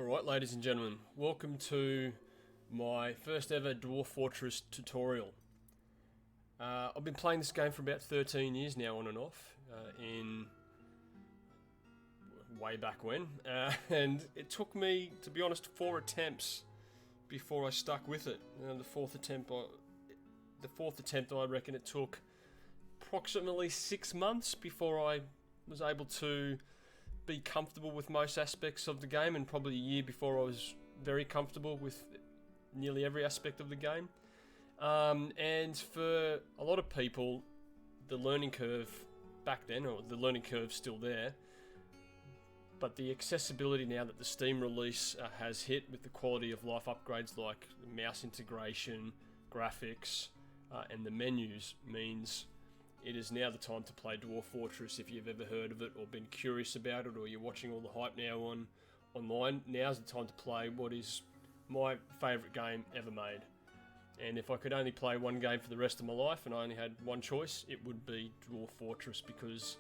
Alright, ladies and gentlemen, welcome to my first ever Dwarf Fortress tutorial. I've been playing this game for about 13 years now, on and off, in way back when, and it took me, to be honest, 4 attempts before I stuck with it. The fourth attempt, I reckon it took approximately 6 months before I was able to be comfortable with most aspects of the game, and probably a year before I was very comfortable with nearly every aspect of the game. And for a lot of people, the learning curve back then, or the learning curve's still there, but the accessibility now that the Steam release has hit, with the quality of life upgrades like mouse integration, graphics, and the menus, means it is now the time to play Dwarf Fortress. If you've ever heard of it or been curious about it, or you're watching all the hype now online, now's the time to play what is my favourite game ever made. And if I could only play one game for the rest of my life and I only had one choice, it would be Dwarf Fortress, because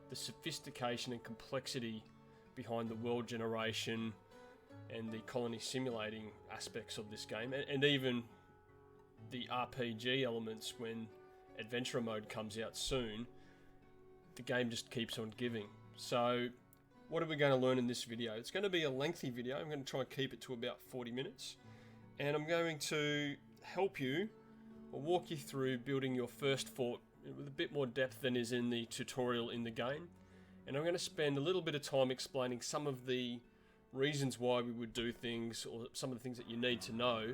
the sophistication and complexity behind the world generation and the colony simulating aspects of this game, and even the RPG elements when adventure mode comes out soon, the game just keeps on giving. So what are we going to learn in this video? It's going to be a lengthy video. I'm going to try and keep it to about 40 minutes, and I'm going to help you, or walk you through building your first fort with a bit more depth than is in the tutorial in the game. And I'm going to spend a little bit of time explaining some of the reasons why we would do things, or some of the things that you need to know,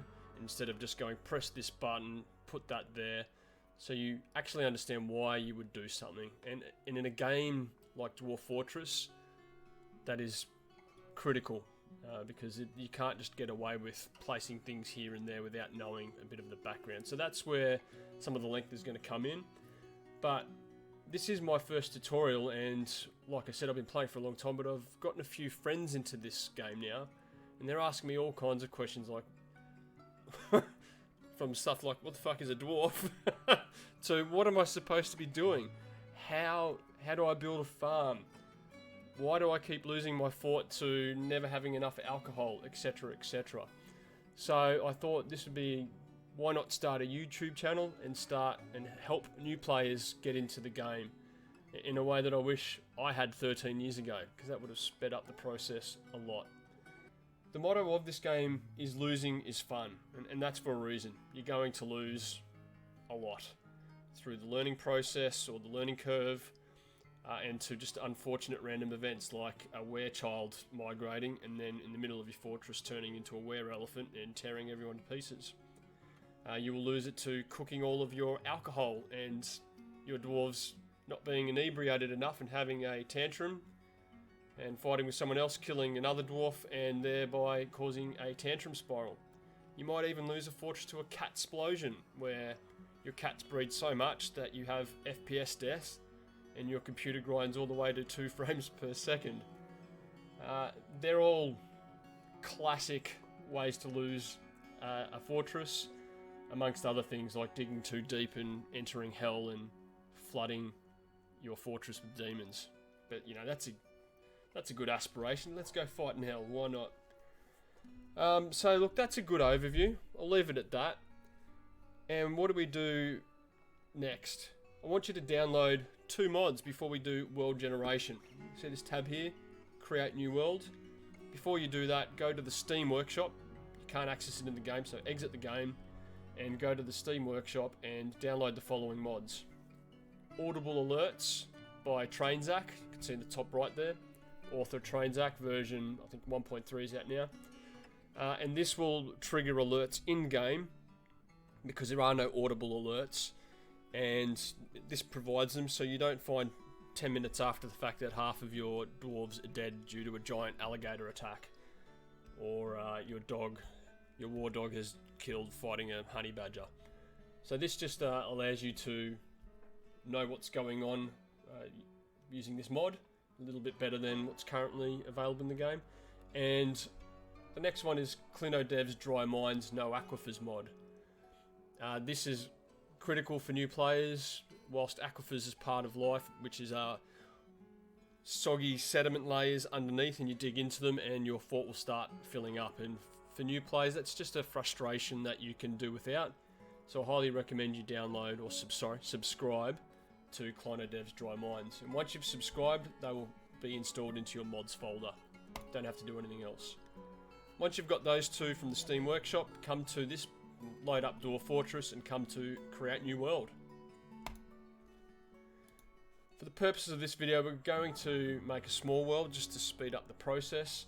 instead of just going press this button, put that there, so you actually understand why you would do something. And in a game like Dwarf Fortress, that is critical, because you can't just get away with placing things here and there without knowing a bit of the background. So that's where some of the length is going to come in. But this is my first tutorial, and like I said, I've been playing for a long time, but I've gotten a few friends into this game now, and they're asking me all kinds of questions, like from stuff like, what the fuck is a dwarf? To what am I supposed to be doing? How do I build a farm? Why do I keep losing my fort to never having enough alcohol, etc, etc. So I thought this would be, why not start a YouTube channel and help new players get into the game in a way that I wish I had 13 years ago, because that would have sped up the process a lot. The motto of this game is losing is fun, and that's for a reason. You're going to lose a lot through the learning process or the learning curve, and to just unfortunate random events like a were-child migrating and then in the middle of your fortress turning into a were-elephant and tearing everyone to pieces. You will lose it to cooking all of your alcohol and your dwarves not being inebriated enough and having a tantrum and fighting with someone else, killing another dwarf, and thereby causing a tantrum spiral. You might even lose a fortress to a cat explosion, where your cats breed so much that you have FPS death and your computer grinds all the way to 2 frames per second. They're all classic ways to lose a fortress, amongst other things like digging too deep and entering hell and flooding your fortress with demons. But you know, that's a good aspiration. Let's go fight in hell, why not? So look, that's a good overview. I'll leave it at that. And what do we do next? I want you to download 2 mods before we do world generation. See this tab here? Create new world. Before you do that, go to the Steam workshop. You can't access it in the game, so exit the game and go to the Steam workshop and download the following mods. Audible Alerts by Trainzac. You can see in the top right there. Author Trainzac, version I think 1.3 is out now. And this will trigger alerts in-game, because there are no audible alerts, and this provides them so you don't find 10 minutes after the fact that half of your dwarves are dead due to a giant alligator attack, or your war dog has killed fighting a honey badger. So this just allows you to know what's going on using this mod, a little bit better than what's currently available in the game. And the next one is Clino Dev's Dry Mines No Aquifers mod. This is critical for new players, whilst aquifers is part of life, which is soggy sediment layers underneath, and you dig into them and your fort will start filling up. And for new players, that's just a frustration that you can do without. So I highly recommend you download or subscribe to Kleiner Dev's Dry Mines. And once you've subscribed, they will be installed into your mods folder. Don't have to do anything else. Once you've got those two from the Steam Workshop, come to this, load up Dwarf Fortress and come to Create New World. For the purposes of this video, we're going to make a small world just to speed up the process.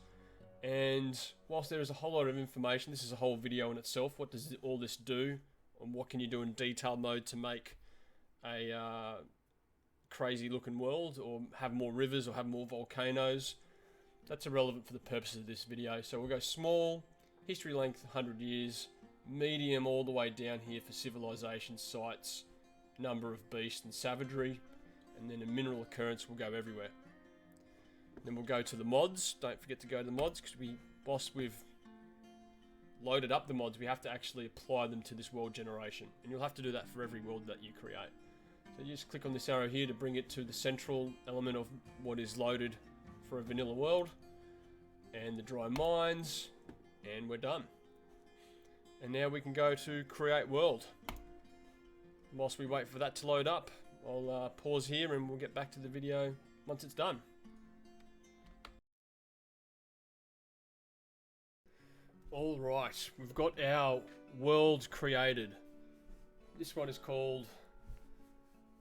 And whilst there is a whole lot of information, this is a whole video in itself. What does all this do? And what can you do in detail mode to make a crazy looking world, or have more rivers, or have more volcanoes? That's irrelevant for the purposes of this video. So we'll go small, history length 100 years, medium all the way down here for civilization, sites, number of beast and savagery, and then a mineral occurrence will go everywhere. Then we'll go to the mods. Don't forget to go to the mods, because whilst we've loaded up the mods, we have to actually apply them to this world generation, and you'll have to do that for every world that you create. So you just click on this arrow here to bring it to the central element of what is loaded for a vanilla world, and the dry mines, and we're done. And now we can go to create world. Whilst we wait for that to load up, I'll pause here and we'll get back to the video once it's done. Alright, we've got our world created. This one is called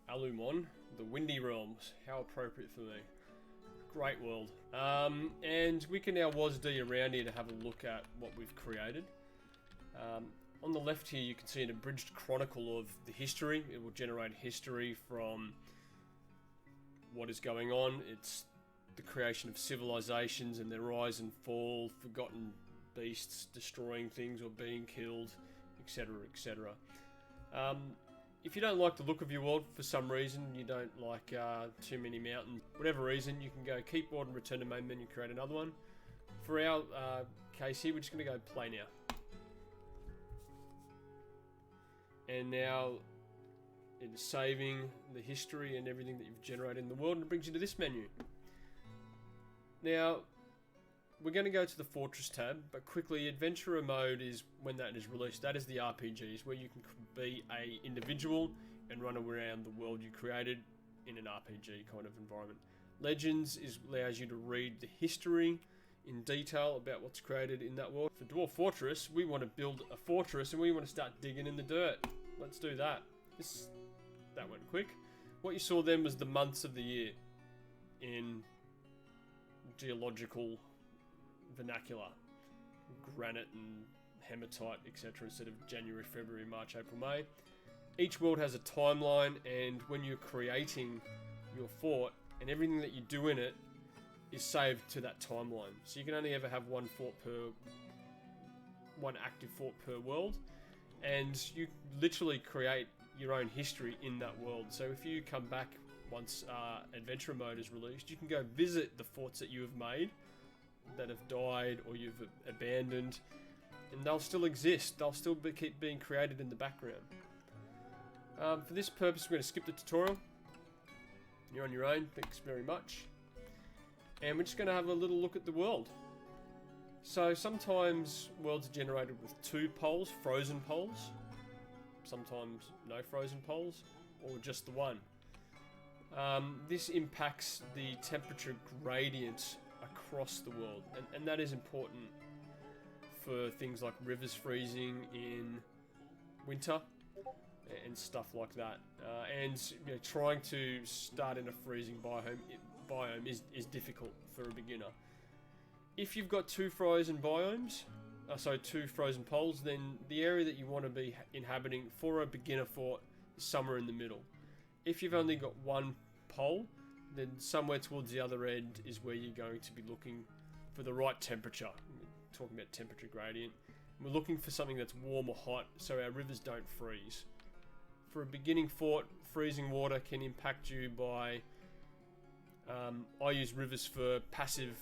Alumon, the Windy Realms. How appropriate for me. Great world. And we can now WASD around here to have a look at what we've created. On the left here you can see an abridged chronicle of the history. It will generate history from what is going on. It's the creation of civilizations and their rise and fall, forgotten beasts destroying things or being killed, etc, etc. If you don't like the look of your world for some reason, you don't like too many mountains, whatever reason, you can go keep world and return to main menu, create another one. For our case here, we're just going to go play now. And now it is saving the history and everything that you've generated in the world, and it brings you to this menu. Now, we're going to go to the Fortress tab, but quickly, Adventurer mode is when that is released. That is the RPGs, where you can be a individual and run around the world you created in an RPG kind of environment. Legends allows you to read the history in detail about what's created in that world. For Dwarf Fortress, we want to build a fortress and we want to start digging in the dirt. Let's do that. That went quick. What you saw then was the months of the year in geological vernacular. Granite and hematite, etc. instead of January, February, March, April, May. Each world has a timeline, and when you're creating your fort, and everything that you do in it is saved to that timeline. So you can only ever have one active fort per world, and you literally create your own history in that world. So if you come back once Adventurer mode is released, you can go visit the forts that you have made, that have died or you've abandoned, and they'll still exist. They'll still keep being created in the background. For this purpose, we're going to skip the tutorial. You're on your own. Thanks very much. And we're just going to have a little look at the world. So sometimes worlds are generated with 2 poles, frozen poles. Sometimes no frozen poles, or just the one. This impacts the temperature gradient across the world, and that is important for things like rivers freezing in winter and stuff like that. And you know, trying to start in a freezing biome is difficult for a beginner. If you've got 2 frozen biomes, 2 frozen poles, then the area that you want to be inhabiting for a beginner fort is somewhere in the middle. If you've only got 1 pole, then somewhere towards the other end is where you're going to be looking for the right temperature. We're talking about temperature gradient. We're looking for something that's warm or hot so our rivers don't freeze. For a beginning fort, freezing water can impact you by... I use rivers for passive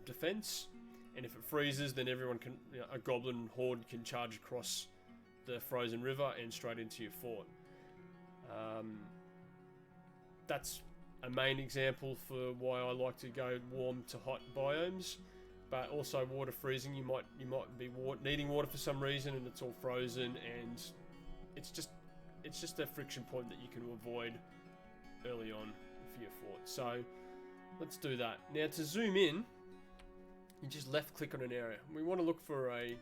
defense, and if it freezes, then everyone can, a goblin horde can charge across the frozen river and straight into your fort. That's a main example for why I like to go warm to hot biomes. But also water freezing, you might be needing water for some reason and it's all frozen, and it's just a friction point that you can avoid early on for your fort. So let's do that. Now to zoom in, you just left click on an area. We want to look for a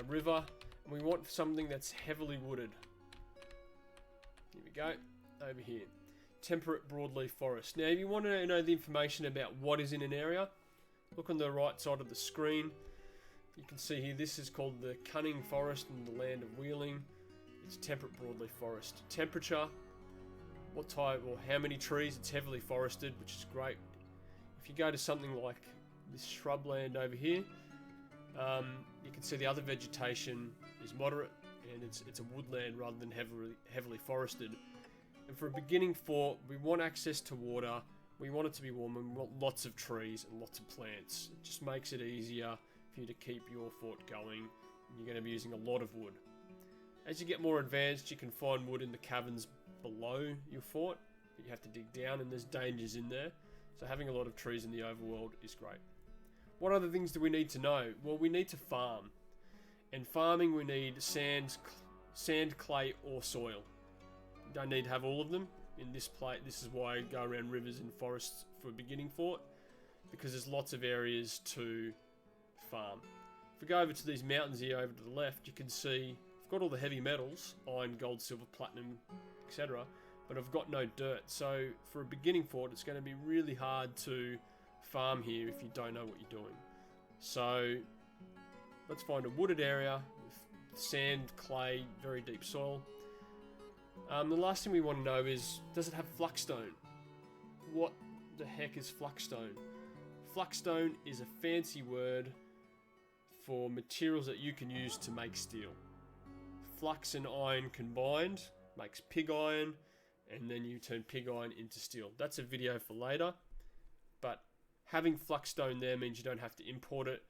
river, and we want something that's heavily wooded. Here we go, over here. Temperate broadleaf forest. Now if you want to know the information about what is in an area, look on the right side of the screen. You can see here, this is called the Cunning Forest in the land of Wheeling. It's temperate broadleaf forest. Temperature, what type or how many trees, it's heavily forested, which is great. If you go to something like this shrubland over here, you can see the other vegetation is moderate, and it's a woodland rather than heavily forested. And for a beginning fort, we want access to water, we want it to be warm, and we want lots of trees and lots of plants. It just makes it easier for you to keep your fort going, and you're going to be using a lot of wood. As you get more advanced, you can find wood in the caverns below your fort, but you have to dig down, and there's dangers in there. So having a lot of trees in the overworld is great. What other things do we need to know? Well, we need to farm. And farming, we need sand, clay, or soil. You don't need to have all of them in this plate. This is why I go around rivers and forests for a beginning fort, because there's lots of areas to farm. If we go over to these mountains here over to the left, you can see I've got all the heavy metals, iron, gold, silver, platinum, etc. But I've got no dirt. So for a beginning fort, it's going to be really hard to farm here if you don't know what you're doing. So let's find a wooded area with sand, clay, very deep soil. The last thing we want to know is, does it have fluxstone? What the heck is fluxstone? Fluxstone is a fancy word for materials that you can use to make steel. Flux and iron combined makes pig iron, and then you turn pig iron into steel. That's a video for later, but having fluxstone there means you don't have to import it,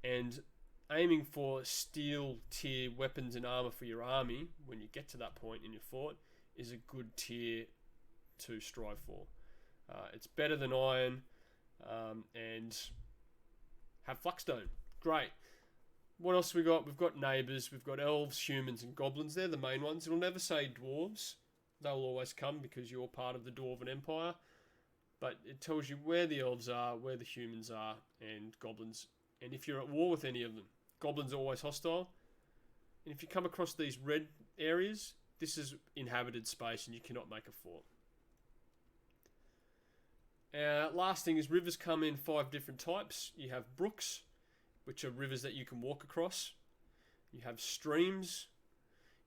and aiming for steel tier weapons and armor for your army when you get to that point in your fort is a good tier to strive for. It's better than iron, and have fluxstone. Great. What else we got? We've got neighbours, we've got elves, humans, and goblins. They're the main ones. It'll never say dwarves. They'll always come because you're part of the Dwarven Empire. But it tells you where the elves are, where the humans are, and goblins. And if you're at war with any of them, goblins are always hostile. And if you come across these red areas, this is inhabited space and you cannot make a fort. Last thing is rivers come in 5 different types. You have brooks, which are rivers that you can walk across. You have streams.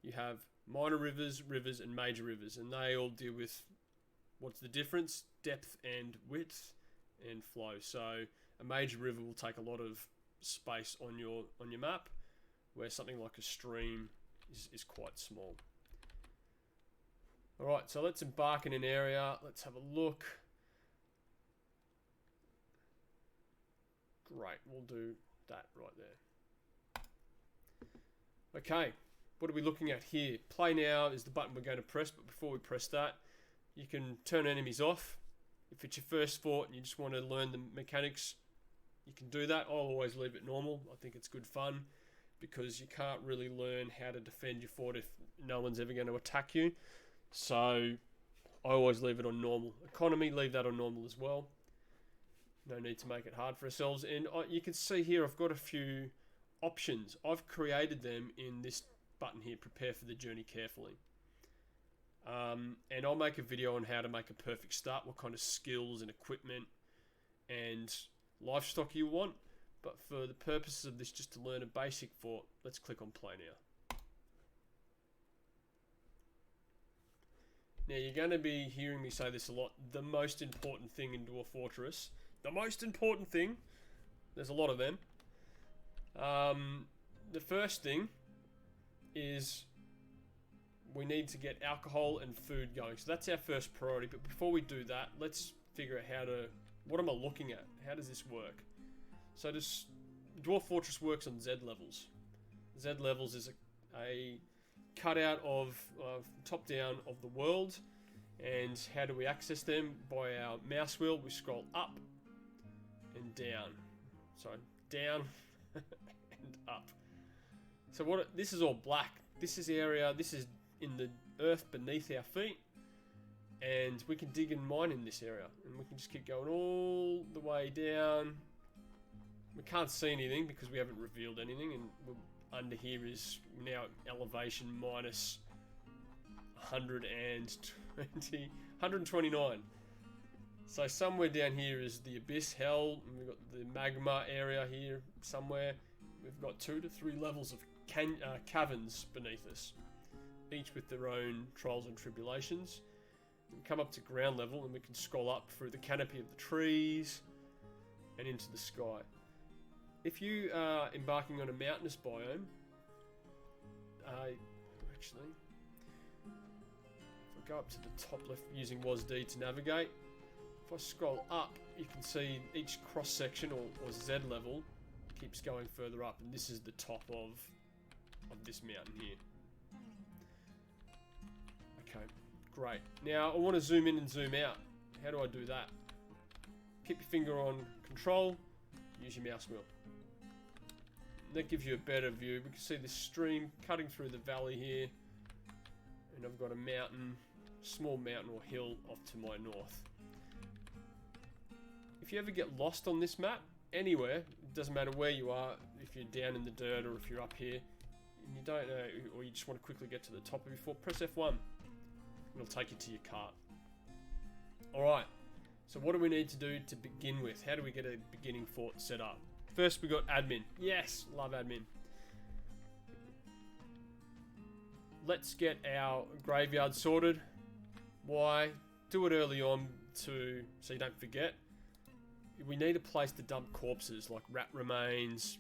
You have minor rivers, and major rivers. And they all deal with what's the difference? Depth and width and flow. So a major river will take a lot of space on your map, where something like a stream is quite small. Alright, so let's embark in an area. Let's have a look. Great, we'll do that right there. Okay, what are we looking at here? Play now is the button we're going to press, but before we press that, you can turn enemies off. If it's your first fort and you just want to learn the mechanics, you can do that. I'll always leave it normal. I think it's good fun, because you can't really learn how to defend your fort if no one's ever going to attack you. So I always leave it on normal. Economy, leave that on normal as well. No need to make it hard for ourselves. And you can see here I've got a few options. I've created them in this button here, prepare for the journey carefully. And I'll make a video on how to make a perfect start, what kind of skills and equipment and livestock you want. But for the purposes of this, just to learn a basic fort, let's click on play now. Now you're going to be hearing me say this a lot. The most important thing in Dwarf Fortress, the most important thing, there's a lot of them. The first thing is we need to get alcohol and food going. So that's our first priority. But before we do that, let's figure out what am I looking at? How does this work? So this Dwarf Fortress works on Z levels. Z levels is a cutout of top down of the world, And how do we access them? By our mouse wheel, we scroll up and down. Sorry, down and up. So this is all black. This is area, this is in the earth beneath our feet. And we can dig and mine in this area. And we can just keep going all the way down. We can't see anything because we haven't revealed anything. And under here is now elevation minus 129. So somewhere down here is the abyss, hell, and we've got the magma area here somewhere. We've got 2 to 3 levels of caverns beneath us, each with their own trials and tribulations. We come up to ground level and we can scroll up through the canopy of the trees and into the sky. If you are embarking on a mountainous biome, actually, if I go up to the top left using WASD to navigate, if I scroll up, you can see each cross section or Z level keeps going further up, and this is the top of this mountain here. Okay, great. Now I want to zoom in and zoom out. How do I do that? Keep your finger on control, use your mouse wheel. That gives you a better view. We can see this stream cutting through the valley here, and I've got a mountain, small mountain or hill off to my north. If you ever get lost on this map, anywhere, it doesn't matter where you are, if you're down in the dirt or if you're up here, and you don't know, or you just want to quickly get to the top of your fort, press F1. And it'll take you to your cart. Alright, so what do we need to do to begin with? How do we get a beginning fort set up? First we got admin. Yes, love admin. Let's get our graveyard sorted. Why? Do it early on so you don't forget. We need a place to dump corpses like rat remains,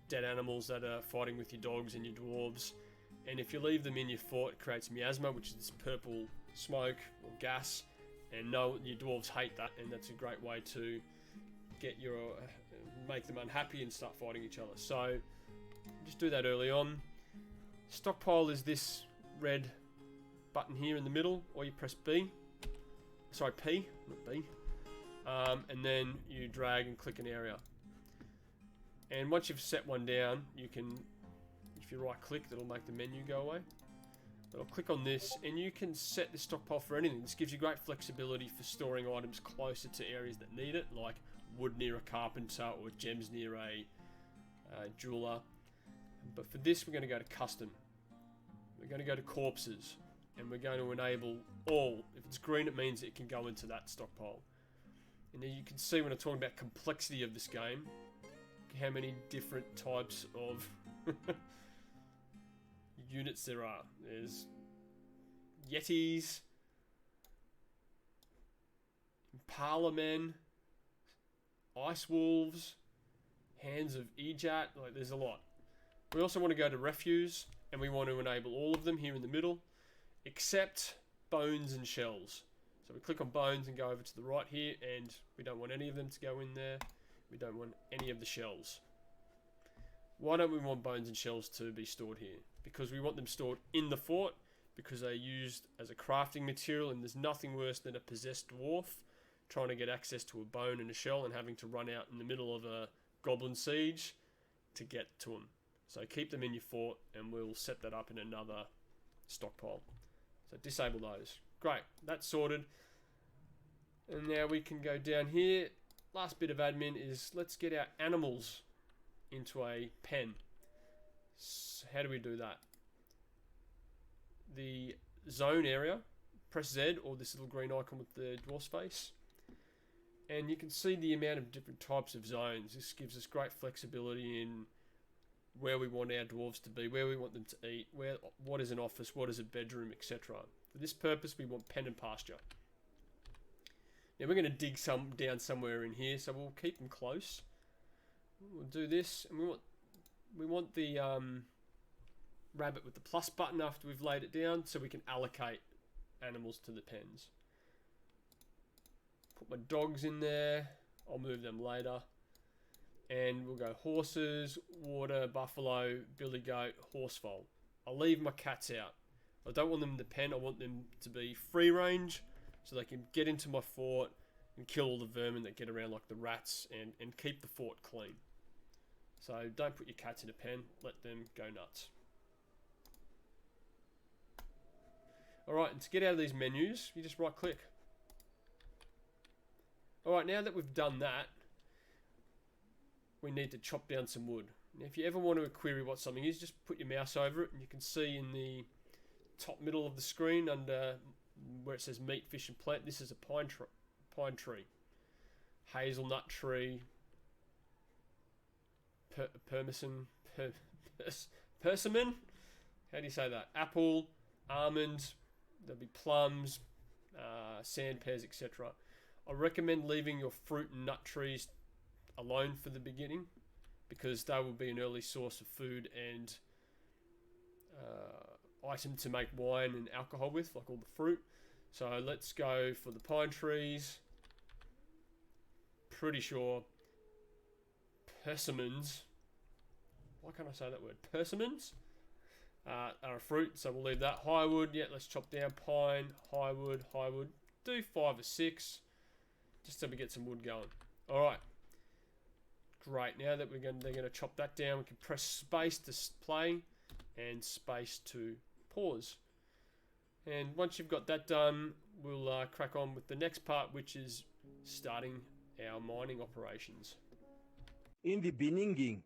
dead animals that are fighting with your dogs and your dwarves. And if you leave them in your fort, it creates miasma, which is this purple smoke or gas. And no, your dwarves hate that, and that's a great way to get your make them unhappy and start fighting each other. So just do that early on. Stockpile is this red button here in the middle, or you press B. Sorry, P, not B. And then you drag and click an area. And once you've set one down, you can, if you right click, that'll make the menu go away. But I'll click on this, and you can set the stockpile for anything. This gives you great flexibility for storing items closer to areas that need it, like wood near a carpenter or gems near a jeweler. But for this, we're going to go to custom. We're going to go to corpses, and we're going to enable all. If it's green, it means it can go into that stockpile. And then you can see when I'm talking about complexity of this game, how many different types of units there are. There's yetis, impala men, ice wolves, hands of Ejat. Like, there's a lot. We also want to go to refuse, and we want to enable all of them here in the middle, except bones and shells. So we click on bones and go over to the right here, and we don't want any of them to go in there. We don't want any of the shells. Why don't we want bones and shells to be stored here? Because we want them stored in the fort, because they're used as a crafting material, and there's nothing worse than a possessed dwarf trying to get access to a bone and a shell and having to run out in the middle of a goblin siege to get to them. So keep them in your fort, and we'll set that up in another stockpile. So disable those. Great, that's sorted. And now we can go down here. Last bit of admin is let's get our animals into a pen. So how do we do that? The zone area, press Z or this little green icon with the dwarf's face. And you can see the amount of different types of zones. This gives us great flexibility in where we want our dwarves to be, where we want them to eat, what is an office, what is a bedroom, etc. For this purpose, we want pen and pasture. Now we're going to dig down somewhere in here, so we'll keep them close. We'll do this, and we want the rabbit with the plus button after we've laid it down, so we can allocate animals to the pens. Put my dogs in there. I'll move them later. And we'll go horses, water, buffalo, billy goat, horse foal. I'll leave my cats out. I don't want them in the pen. I want them to be free range, so they can get into my fort and kill all the vermin that get around, like the rats, and keep the fort clean. So don't put your cats in a pen, let them go nuts. Alright, and to get out of these menus, you just right click. Alright, now that we've done that, we need to chop down some wood. Now, if you ever want to query what something is, just put your mouse over it, and you can see in the top middle of the screen under where it says meat, fish and plant, this is a pine tree. Hazelnut tree, persimmon, how do you say that? Apple, almond, there'll be plums, sand pears, etc. I recommend leaving your fruit and nut trees alone for the beginning, because they will be an early source of food and item to make wine and alcohol with, like all the fruit. So let's go for the pine trees. Pretty sure persimmons, why can't I say that word? Persimmons are a fruit, so we'll leave that. High wood, yeah, let's chop down pine, high wood. Do 5 or 6, just so we get some wood going. Alright. Great, now that they're going to chop that down, we can press space to play and space to pause. And once you've got that done, we'll crack on with the next part, which is starting our mining operations. In the beginning,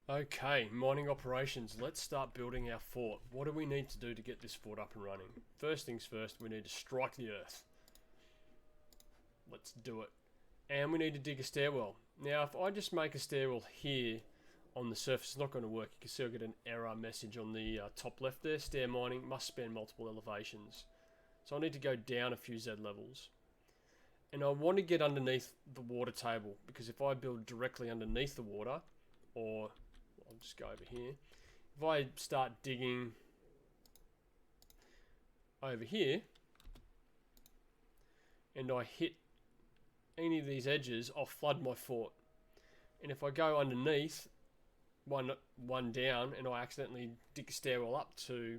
Okay, mining operations. Let's start building our fort. What do we need to do to get this fort up and running? First things first, we need to strike the earth. Let's do it. And we need to dig a stairwell. Now, if I just make a stairwell here on the surface, it's not going to work. You can see I'll get an error message on the top left there. Stair mining must span multiple elevations. So I need to go down a few Z levels. And I want to get underneath the water table, because if I build directly underneath the water, or I'll just go over here, if I start digging over here and I hit any of these edges, I'll flood my fort. And if I go underneath one down and I accidentally dig a stairwell up to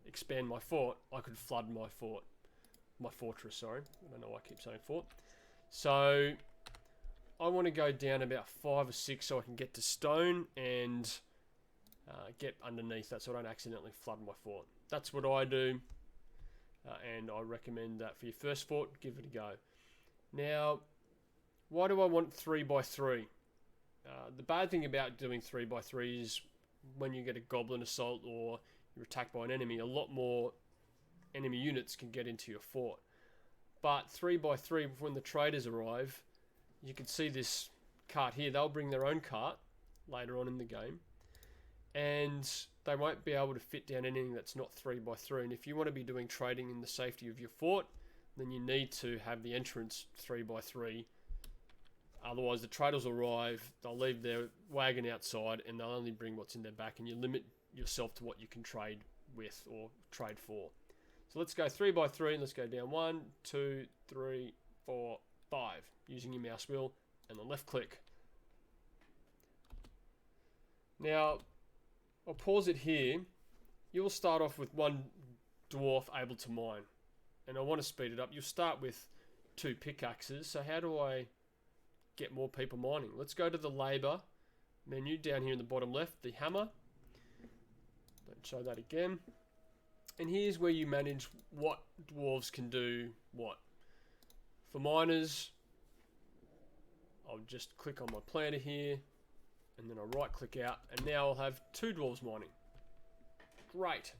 expand my fort, I could flood my fortress, sorry. I don't know why I keep saying fort. So I want to go down about 5 or 6 so I can get to stone and get underneath that so I don't accidentally flood my fort. That's what I do, and I recommend that for your first fort, give it a go. Now, why do I want 3 by 3? The bad thing about doing 3 by 3 is when you get a goblin assault or you're attacked by an enemy, a lot more enemy units can get into your fort. But 3 by 3, when the traders arrive, you can see this cart here. They'll bring their own cart later on in the game, and they won't be able to fit down anything that's not 3 by 3. And if you want to be doing trading in the safety of your fort, then you need to have the entrance 3 by 3. Otherwise, the traders will arrive, they'll leave their wagon outside, and they'll only bring what's in their back, and you limit yourself to what you can trade with or trade for. So let's go 3 by 3, and let's go down 1, 2, 3, 4, 5, using your mouse wheel and the left click. Now, I'll pause it here. You'll start off with 1 dwarf able to mine, and I want to speed it up. You'll start with 2 pickaxes. So how do I get more people mining? Let's go to the labor menu down here in the bottom left, the hammer. Don't show that again. And here's where you manage what dwarves can do what. For miners, I'll just click on my planter here, and then I'll right click out, and now I'll have 2 dwarves mining. Great.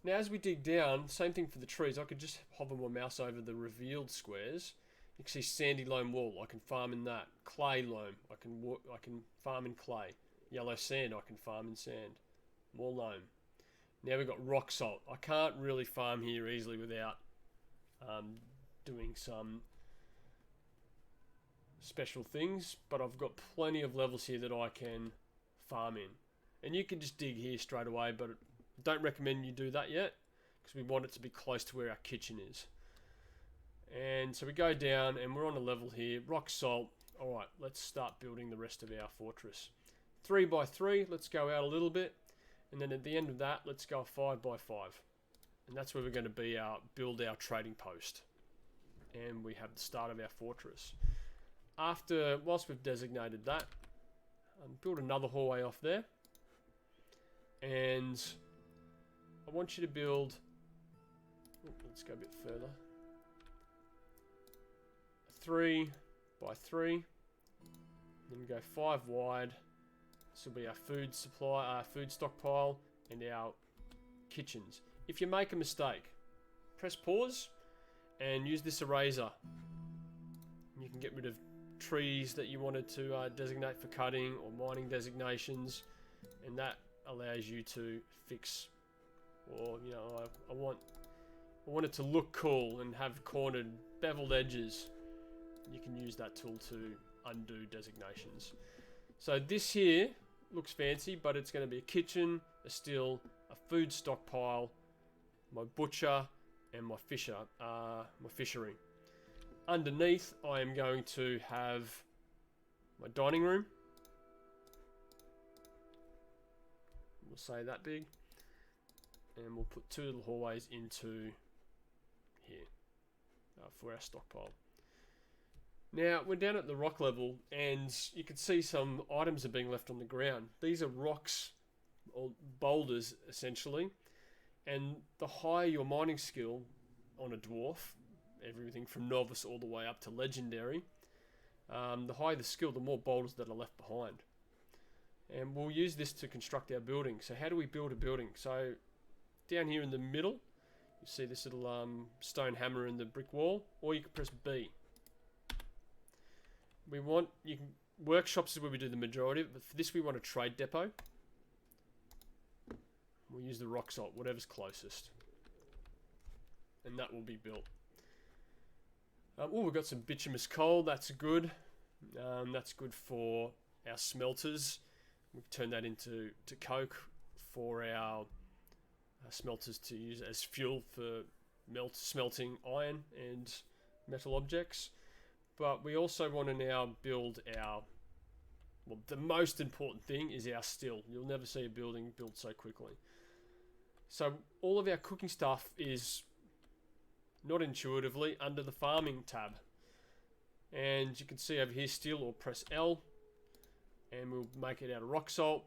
Now as we dig down, same thing for the trees. I could just hover my mouse over the revealed squares. You can see sandy loam wool, I can farm in that. Clay loam, I can farm in clay. Yellow sand, I can farm in sand. More loam. Now we've got rock salt. I can't really farm here easily without doing some special things, but I've got plenty of levels here that I can farm in. And you can just dig here straight away, but don't recommend you do that yet, because we want it to be close to where our kitchen is. And so we go down and we're on a level here, rock salt. Alright, let's start building the rest of our fortress. 3 by 3, let's go out a little bit. And then at the end of that, let's go a 5 by 5. And that's where we're going to build our trading post. And we have the start of our fortress. Whilst we've designated that, build another hallway off there. And I want you to build, let's go a bit further, 3 by 3. Then go 5 wide. This will be our food supply, our food stockpile, and our kitchens. If you make a mistake, press pause and use this eraser. You can get rid of trees that you wanted to designate for cutting or mining designations, and that allows you to fix, or you know, I want it to look cool and have cornered, beveled edges. You can use that tool to undo designations. So this here looks fancy, but it's going to be a kitchen, a still, a food stockpile, my butcher, and my fishery. Underneath, I am going to have my dining room. We'll say that big, and we'll put 2 little hallways into here for our stockpile. Now, we're down at the rock level, and you can see some items are being left on the ground. These are rocks, or boulders, essentially. And the higher your mining skill on a dwarf, everything from novice all the way up to legendary, the higher the skill, the more boulders that are left behind. And we'll use this to construct our building. So how do we build a building? So down here in the middle, you see this little stone hammer in the brick wall, or you can press B. Workshops is where we do the majority of it, but for this we want a trade depot. We'll use the rock salt, whatever's closest. And that will be built. We've got some bituminous coal, that's good. That's good for our smelters. We've turned that into coke for our smelters to use as fuel for smelting iron and metal objects. But we also want to now build the most important thing is our still. You'll never see a building built so quickly. So all of our cooking stuff is, not intuitively, under the farming tab. And you can see over here still, or press L, and we'll make it out of rock salt.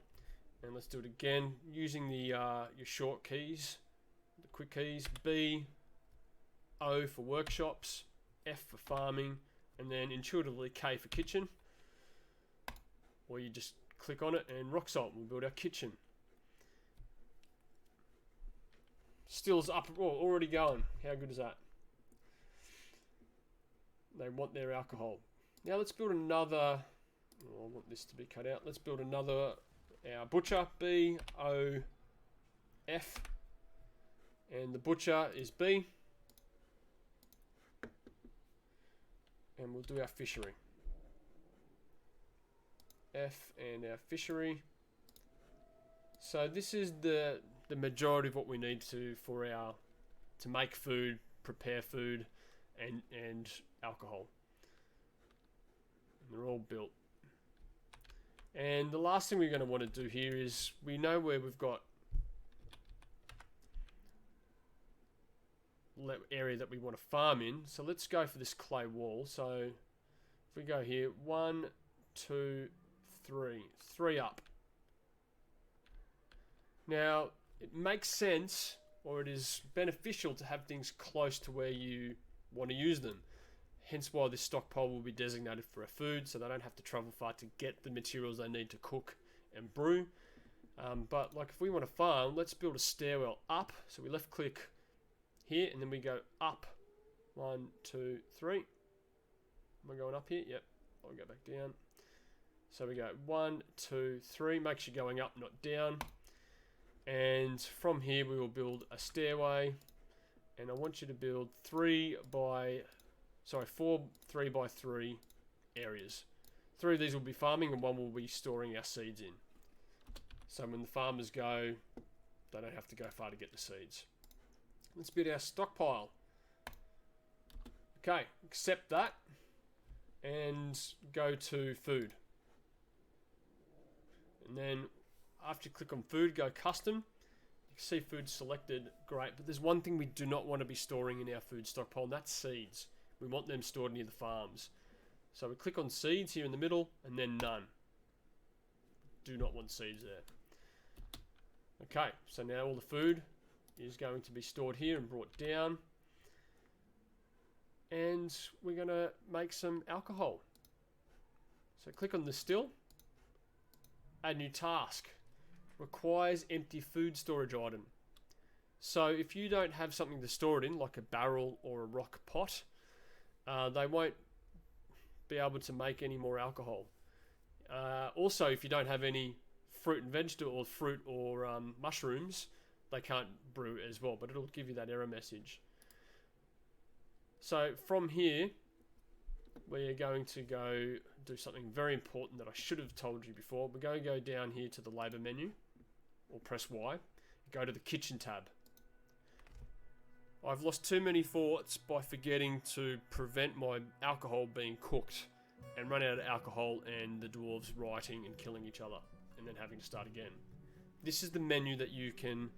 And let's do it again using the your short keys, the quick keys. B, O for workshops, F for farming, and then intuitively K for kitchen. Or you just click on it and rock salt. We'll build our kitchen. Still's up, already going. How good is that? They want their alcohol. Now let's build another. I want this to be cut out. Let's build another. Our butcher, B, O, F. And the butcher is B. And we'll do our fishery. F and our fishery. So this is the majority of what we need to make food, prepare food, and alcohol. And they're all built. And the last thing we're going to want to do here is we know where we've got area that we want to farm in. So let's go for this clay wall. So if we go here, 1, 2, 3 up. Now it makes sense, or it is beneficial to have things close to where you want to use them. Hence why this stockpile will be designated for our food, so they don't have to travel far to get the materials they need to cook and brew. But like if we want to farm, let's build a stairwell up. So we left click here and then we go up. 1, 2, 3. Am I going up here? Yep. I'll go back down. So we go 1, 2, 3. Make sure you're going up, not down. And from here we will build a stairway. And I want you to build 4 3 by 3 areas. 3 of these will be farming and 1 will be storing our seeds in. So when the farmers go, they don't have to go far to get the seeds. Let's build our stockpile. Okay, accept that and go to food. And then after you click on food, go custom. You can see food selected, great, but there's one thing we do not want to be storing in our food stockpile, and that's seeds. We want them stored near the farms. So we click on seeds here in the middle, and then none. Do not want seeds there. Okay, so now all the food is going to be stored here and brought down. And we're going to make some alcohol. So click on the still. Add new task. Requires empty food storage item. So if you don't have something to store it in, like a barrel or a rock pot, they won't be able to make any more alcohol. Also, if you don't have any fruit and vegetable, or fruit or mushrooms, they can't brew as well, but it'll give you that error message. So from here, we're going to go do something very important that I should have told you before. We're going to go down here to the labor menu, or press Y, go to the kitchen tab. I've lost too many thoughts by forgetting to prevent my alcohol being cooked and run out of alcohol and the dwarves rioting and killing each other and then having to start again. This is the menu that you can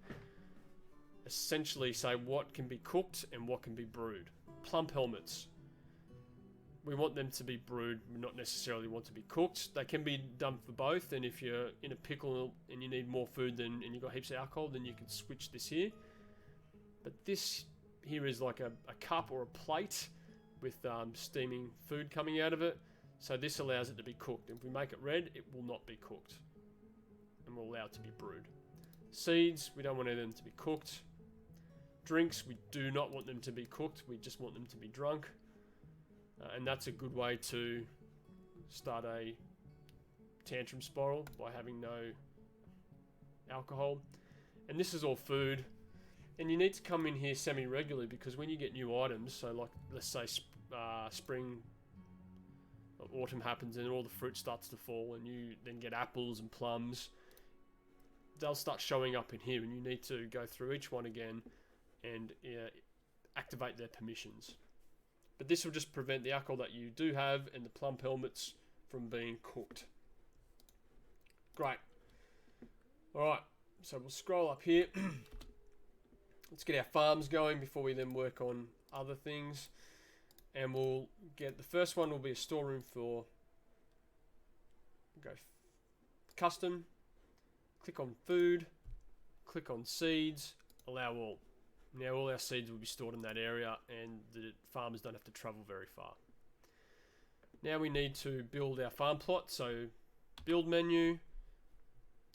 essentially say what can be cooked and what can be brewed. Plump helmets. We want them to be brewed, we not necessarily want to be cooked. They can be done for both, and if you're in a pickle and you need more food and you've got heaps of alcohol, then you can switch this here. But this here is like a cup or a plate with steaming food coming out of it. So this allows it to be cooked. If we make it red, it will not be cooked. And we'll allow it to be brewed. Seeds, we don't want them to be cooked. Drinks, we do not want them to be cooked. We just want them to be drunk. And that's a good way to start a tantrum spiral, by having no alcohol. And this is all food. And you need to come in here semi-regularly, because when you get new items, so like let's say spring, autumn happens and all the fruit starts to fall, and you then get apples and plums, they'll start showing up in here, and you need to go through each one again and activate their permissions. But this will just prevent the alcohol that you do have and the plump helmets from being cooked. Great. Alright, so we'll scroll up here. Let's get our farms going before we then work on other things. And we'll get, the first one will be a storeroom for, go custom, click on food, click on seeds, allow all. Now all our seeds will be stored in that area, and the farmers don't have to travel very far. Now we need to build our farm plot, so build menu,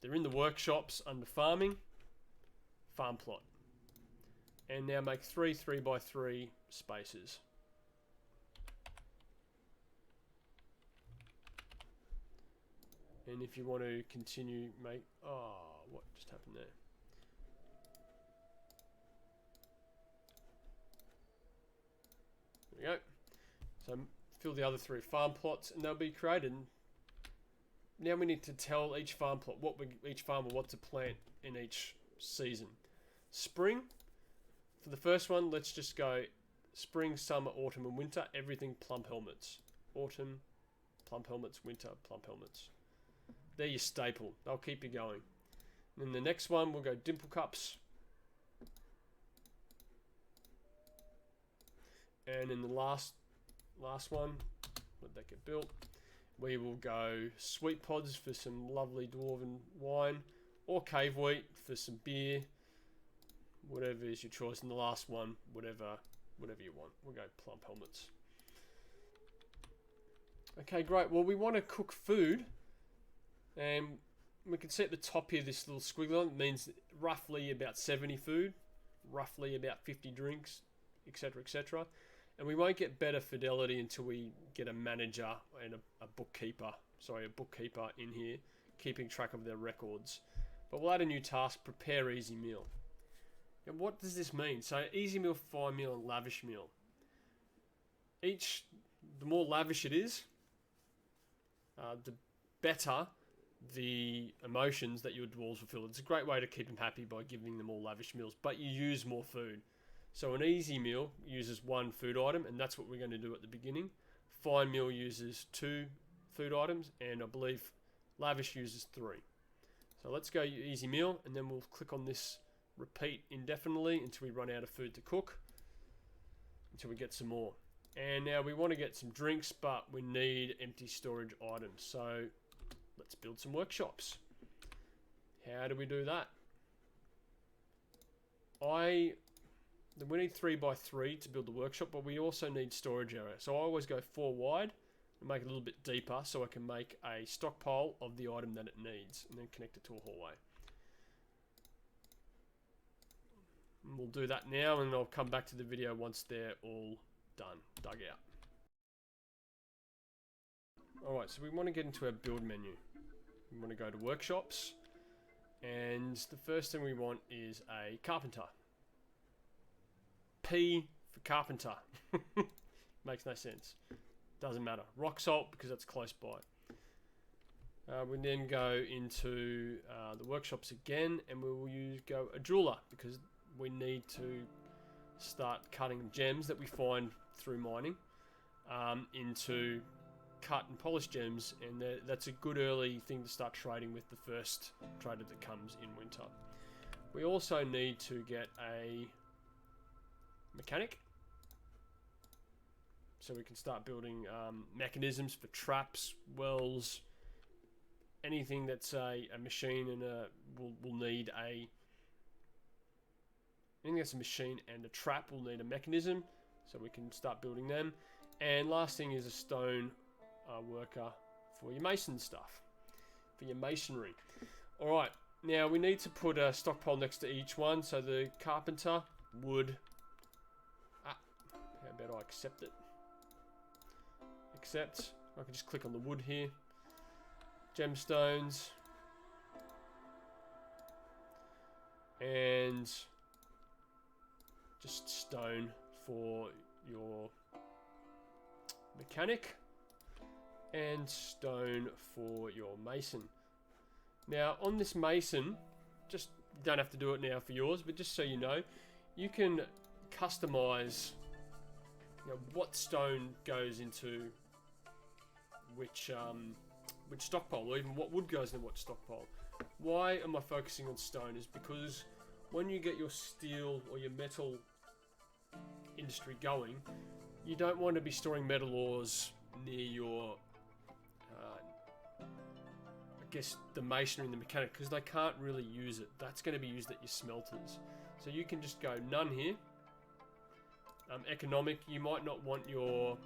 they're in the workshops under farming, farm plot. And now make 3 3x3 spaces. And if you want to continue, make, what just happened there? There we go. So fill the other 3 farm plots, and they'll be created. Now we need to tell each farm plot each farmer what to plant in each season. Spring, for the first one, let's just go spring, summer, autumn, and winter. Everything plump helmets. Autumn, plump helmets. Winter, plump helmets. They're your staple. They'll keep you going. And then the next one, we'll go dimple cups. And in the last one, let that get built, we will go sweet pods for some lovely dwarven wine, or cave wheat for some beer, whatever is your choice. And the last one, whatever you want. We'll go plump helmets. Okay, great. Well, we want to cook food, and we can see at the top here this little squiggly line. It means roughly about 70 food, roughly about 50 drinks, etc., etc. And we won't get better fidelity until we get a manager and a bookkeeper in here, keeping track of their records. But we'll add a new task, prepare easy meal. And what does this mean? So easy meal, fine meal, and lavish meal. The more lavish it is, the better the emotions that your dwarves will feel. It's a great way to keep them happy by giving them all lavish meals, but you use more food. So an easy meal uses 1 food item, and that's what we're going to do at the beginning. Fine meal uses 2 food items, and I believe lavish uses 3. So let's go easy meal, and then we'll click on this repeat indefinitely until we run out of food to cook, until we get some more. And now we want to get some drinks, but we need empty storage items. So let's build some workshops. How do we do that? We need 3x3 to build the workshop, but we also need storage area. So I always go 4 wide and make it a little bit deeper so I can make a stockpile of the item that it needs and then connect it to a hallway. And we'll do that now, and I'll come back to the video once they're all done, dug out. Alright, so we want to get into our build menu. We want to go to workshops, and the first thing we want is a carpenter. P for carpenter. Makes no sense. Doesn't matter. Rock salt, because that's close by. We then go into the workshops again, and we will go a jeweler, because we need to start cutting gems that we find through mining into cut and polished gems, and that's a good early thing to start trading with the first trader that comes in winter. We also need to get a mechanic, so we can start building mechanisms for traps, wells, anything that's a machine, and will need a anything that's a machine and a trap will need a mechanism, so we can start building them. And last thing is a stone worker for your mason stuff, for your masonry. Alright, now we need to put a stockpile next to each one. So the carpenter, wood. How about I accept it? Accept. I can just click on the wood here. Gemstones. And just stone for your mechanic, and stone for your mason. Now on this mason, just you don't have to do it now for yours, but just so you know, you can customize what stone goes into which stockpile, or even what wood goes into what stockpile. Why am I focusing on stone? Is because when you get your steel or your metal industry going, you don't want to be storing metal ores near your I guess the masonry and the mechanic, because they can't really use it. That's going to be used at your smelters. So you can just go none here. Economic, you might not want your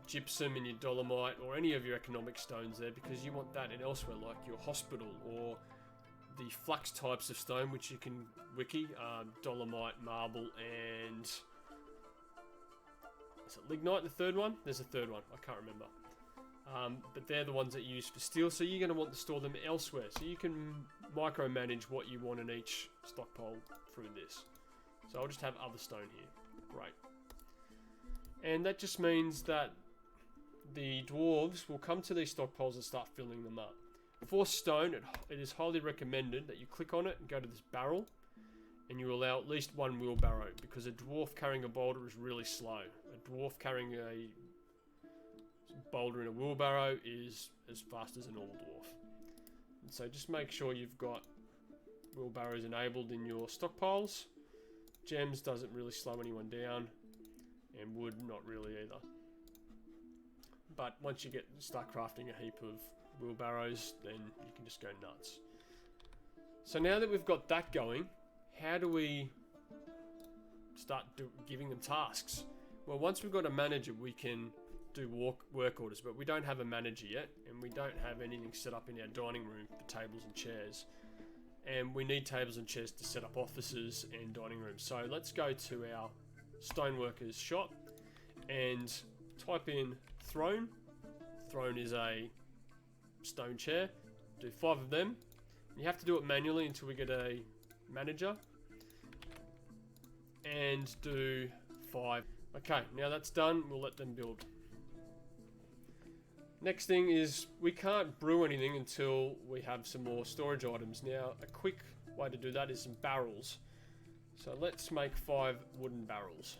gypsum and your dolomite or any of your economic stones there, because you want that in elsewhere, like your hospital or the flux types of stone, which you can wiki, dolomite, marble, and is it lignite, the third one? There's a third one, I can't remember. But they're the ones that you use for steel, so you're going to want to store them elsewhere. So you can micromanage what you want in each stockpile through this. So I'll just have other stone here. Great. And that just means that the dwarves will come to these stockpiles and start filling them up. For stone, it is highly recommended that you click on it and go to this barrel, and you allow at least one wheelbarrow, because a dwarf carrying a boulder is really slow. A dwarf carrying a boulder in a wheelbarrow is as fast as a normal dwarf. And so just make sure you've got wheelbarrows enabled in your stockpiles. Gems doesn't really slow anyone down, and wood not really either. But once you start crafting a heap of wheelbarrows, then you can just go nuts. So now that we've got that going, how do we start giving them tasks? Well, once we've got a manager, we can do work orders, but we don't have a manager yet, and we don't have anything set up in our dining room for tables and chairs. And we need tables and chairs to set up offices and dining rooms. So let's go to our stoneworkers shop and type in throne. Throne is a stone chair. Do 5 of them. You have to do it manually until we get a manager. And do 5. Okay, now that's done. We'll let them build. Next thing is, we can't brew anything until we have some more storage items. Now, a quick way to do that is some barrels. So let's make 5 wooden barrels.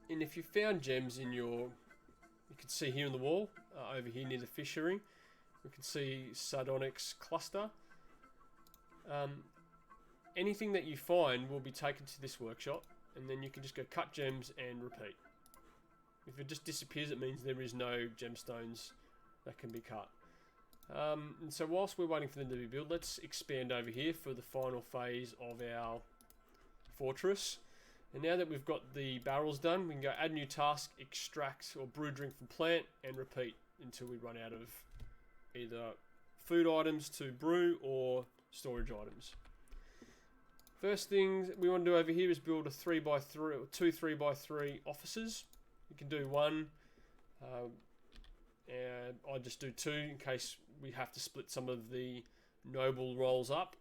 And if you found gems in your, you can see here in the wall, over here near the fishery, we can see Sardonyx cluster. Anything that you find will be taken to this workshop, and then you can just go cut gems and repeat. If it just disappears, it means there is no gemstones that can be cut. And so whilst we're waiting for them to be built, let's expand over here for the final phase of our fortress. And now that we've got the barrels done, we can go add new task, extract or brew drink from plant, and repeat until we run out of either food items to brew or storage items. First thing we want to do over here is build a 3x3 or two 3x3 offices. You can do one, and I just do two in case we have to split some of the noble rolls up.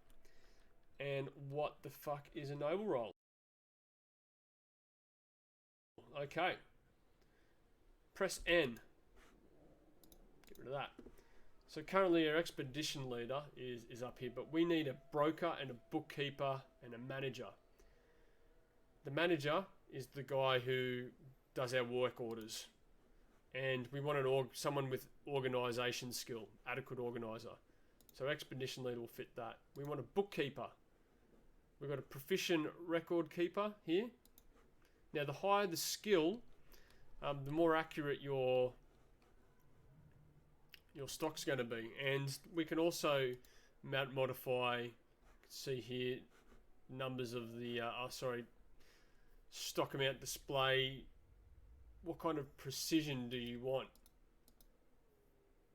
And what the fuck is a noble roll? Okay. Press N. Get rid of that. So currently our expedition leader is up here, but we need a broker and a bookkeeper and a manager. The manager is the guy who does our work orders. And we want someone with organisation skill, adequate organiser. So expedition leader will fit that. We want a bookkeeper. We've got a proficient record keeper here. Now the higher the skill, the more accurate your stock's going to be. And we can also modify, you can see here, numbers of the, stock amount display. What kind of precision do you want?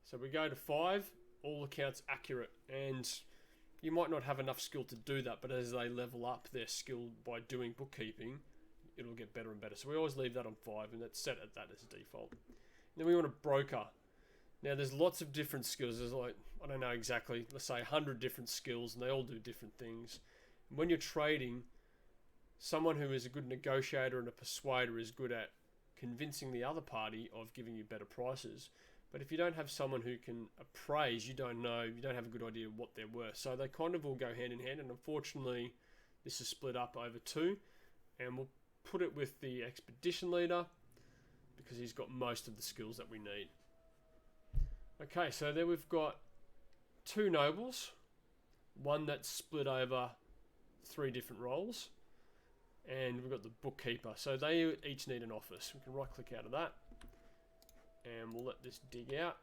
So we go to 5, all accounts accurate. And you might not have enough skill to do that, but as they level up their skill by doing bookkeeping, it'll get better and better. So we always leave that on 5, and that's set at that as a default. And then we want a broker. Now there's lots of different skills. There's like, I don't know exactly, let's say 100 different skills, and they all do different things. And when you're trading, someone who is a good negotiator and a persuader is good at convincing the other party of giving you better prices. But if you don't have someone who can appraise, you don't know, you don't have a good idea of what they're worth. So they kind of all go hand in hand, and unfortunately this is split up over 2, and we'll put it with the expedition leader because he's got most of the skills that we need. Okay, so there we've got 2 nobles, one that's split over 3 different roles, and we've got the bookkeeper. So they each need an office. We can right click out of that, and we'll let this dig out.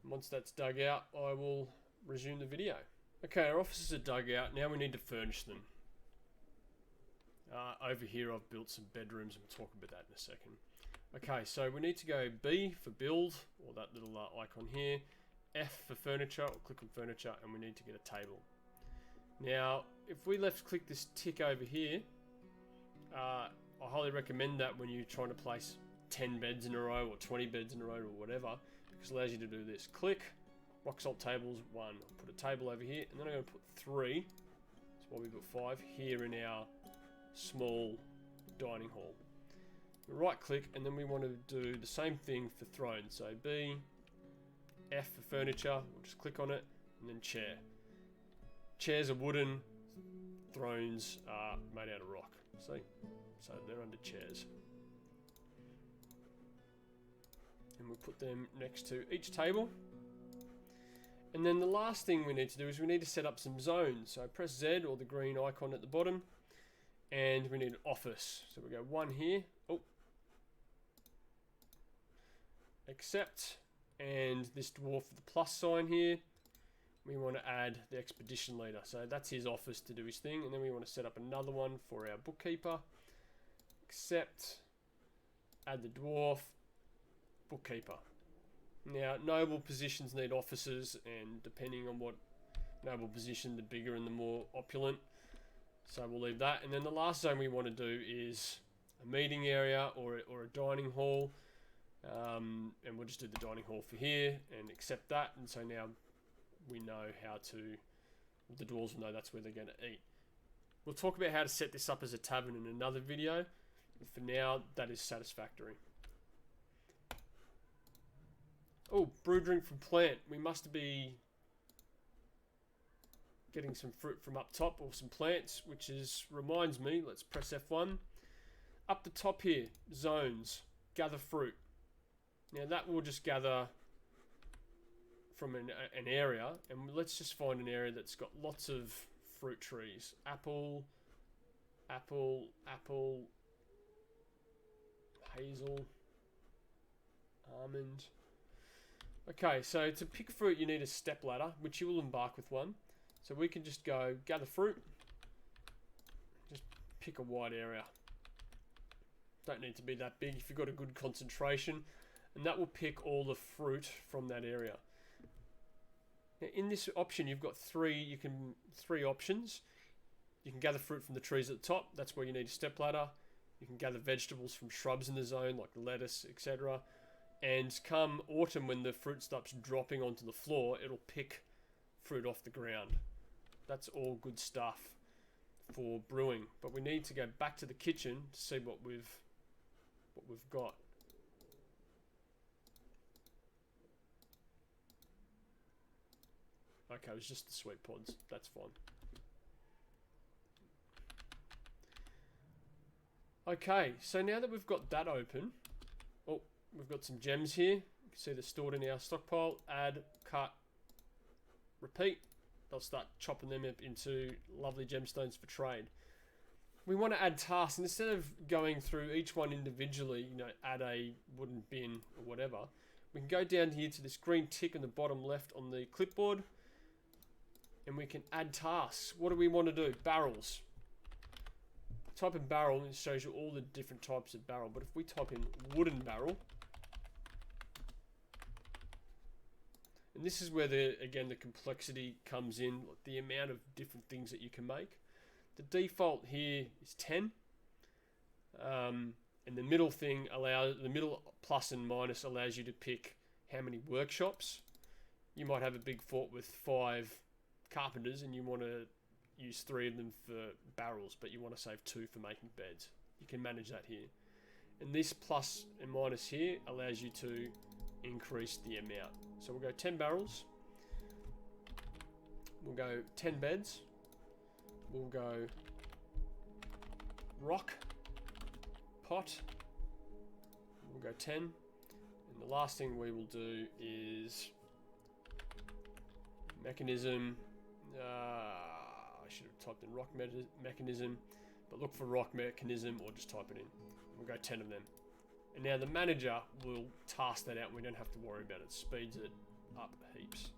And once that's dug out, I will resume the video. Okay, our offices are dug out. Now we need to furnish them. Over here I've built some bedrooms, and we'll talk about that in a second. Okay, so we need to go B for build, or that little icon here, F for furniture, or click on furniture, and we need to get a table. Now, if we left click this tick over here, I highly recommend that when you're trying to place 10 beds in a row, or 20 beds in a row, or whatever, because it allows you to do this. Click, rock salt tables, 1. I'll put a table over here, and then I'm going to put 3, that's why we put 5, here in our small dining hall. Right click, and then we want to do the same thing for throne. So B, F for furniture, we'll just click on it, and then chair. Chairs are wooden, thrones are made out of rock. See? So they're under chairs. And we'll put them next to each table. And then the last thing we need to do is we need to set up some zones. So press Z, or the green icon at the bottom, and we need an office. So we go 1 here. Oh. Accept, and this dwarf with the plus sign here, we want to add the expedition leader. So that's his office to do his thing, and then we want to set up another one for our bookkeeper. Accept, add the dwarf, bookkeeper. Now noble positions need offices, and depending on what noble position, the bigger and the more opulent. So we'll leave that. And then the last zone we want to do is a meeting area or a dining hall. And we'll just do the dining hall for here and accept that. And so now we know how to, the dwarves will know that's where they're going to eat. We'll talk about how to set this up as a tavern in another video. But for now, that is satisfactory. Oh, brew drink from plant. We must be getting some fruit from up top, or some plants, which reminds me, let's press F1. Up the top here, zones, gather fruit. Now that will just gather from an area, and let's just find an area that's got lots of fruit trees. Apple, apple, apple, hazel, almond. Okay, so to pick fruit you need a step ladder, which you will embark with one. So we can just go gather fruit, just pick a wide area. Don't need to be that big if you've got a good concentration, and that will pick all the fruit from that area. Now in this option you've got three options. You can gather fruit from the trees at the top, that's where you need a step ladder. You can gather vegetables from shrubs in the zone like lettuce, etc. And come autumn, when the fruit starts dropping onto the floor, it'll pick fruit off the ground. That's all good stuff for brewing, but we need to go back to the kitchen to see what we've got. Okay, it was just the sweet pods. That's fine. Okay, so now that we've got that open, oh, we've got some gems here. You can see they're stored in our stockpile. Add, cut, repeat. They'll start chopping them up into lovely gemstones for trade. We want to add tasks, and instead of going through each one individually, you know, add a wooden bin or whatever, we can go down here to this green tick in the bottom left on the clipboard, and we can add tasks. What do we want to do? Barrels. Type in barrel and it shows you all the different types of barrel, but if we type in wooden barrel, and this is where again the complexity comes in, the amount of different things that you can make. The default here is 10, and the middle thing the middle plus and minus allows you to pick how many workshops. You might have a big fort with 5 carpenters and you want to use 3 of them for barrels, but you want to save 2 for making beds. You can manage that here. And this plus and minus here allows you to increase the amount. So we'll go 10 barrels. We'll go 10 beds. We'll go rock, pot. We'll go 10. And the last thing we will do is mechanism. I should have typed in rock mechanism, but look for rock mechanism or just type it in. We'll go 10 of them. And now the manager will task that out and we don't have to worry about it. Speeds it up heaps.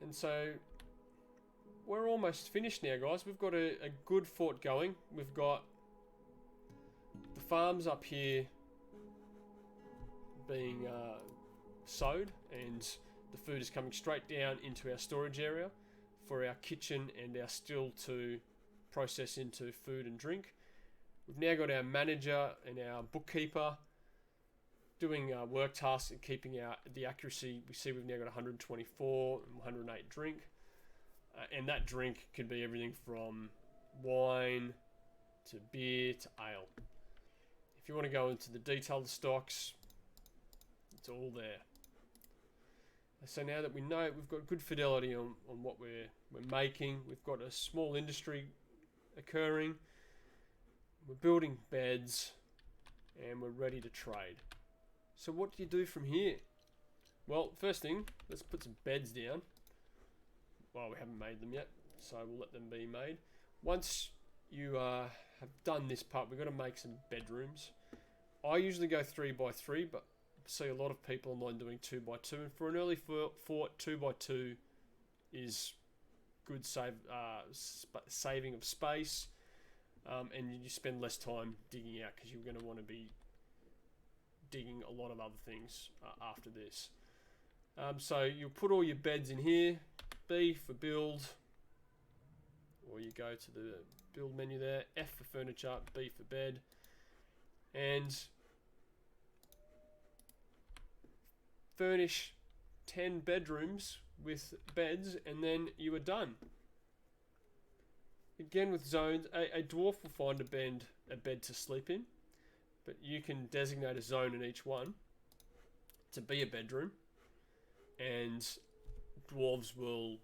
And so we're almost finished now, guys. We've got a good fort going. We've got the farms up here being sowed, and the food is coming straight down into our storage area for our kitchen and our still to process into food and drink. We've now got our manager and our bookkeeper doing work tasks and keeping the accuracy. We see we've now got 124 and 108 drink. And that drink could be everything from wine to beer to ale. If you want to go into the detailed stocks, it's all there. So now that we know we've got good fidelity on what we're making, we've got a small industry occurring, we're building beds, and we're ready to trade. So what do you do from here? Well, first thing, let's put some beds down. Well, we haven't made them yet, so we'll let them be made. Once you have done this part, we've got to make some bedrooms. I usually go 3x3, but see a lot of people online doing 2x2, and for an early fort, 2x2 is good saving of space, and you spend less time digging out because you're going to want to be digging a lot of other things after this. So you'll put all your beds in here. B for build, or you go to the build menu there. F for furniture, B for bed, and furnish 10 bedrooms with beds, and then you are done. Again with zones, a dwarf will find a bed to sleep in, but you can designate a zone in each one to be a bedroom, and dwarves will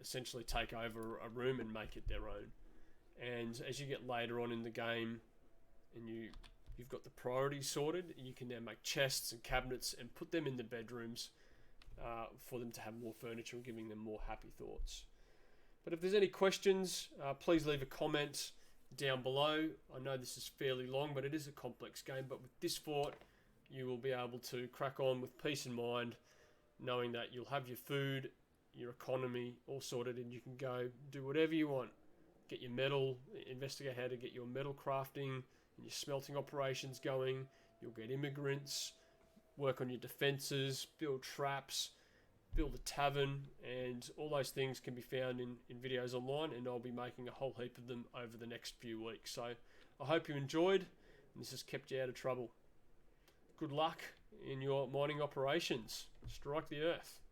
essentially take over a room and make it their own. And as you get later on in the game and you've got the priorities sorted, you can now make chests and cabinets and put them in the bedrooms for them to have more furniture and giving them more happy thoughts. But if there's any questions, please leave a comment down below. I know this is fairly long, but it is a complex game. But with this fort, you will be able to crack on with peace in mind, knowing that you'll have your food, your economy all sorted, and you can go do whatever you want. Get your metal, investigate how to get your metal crafting and your smelting operations going. You'll get immigrants, work on your defenses, build traps, build a tavern, and all those things can be found in videos online, and I'll be making a whole heap of them over the next few weeks. So I hope you enjoyed, and this has kept you out of trouble. Good luck in your mining operations. Strike the earth.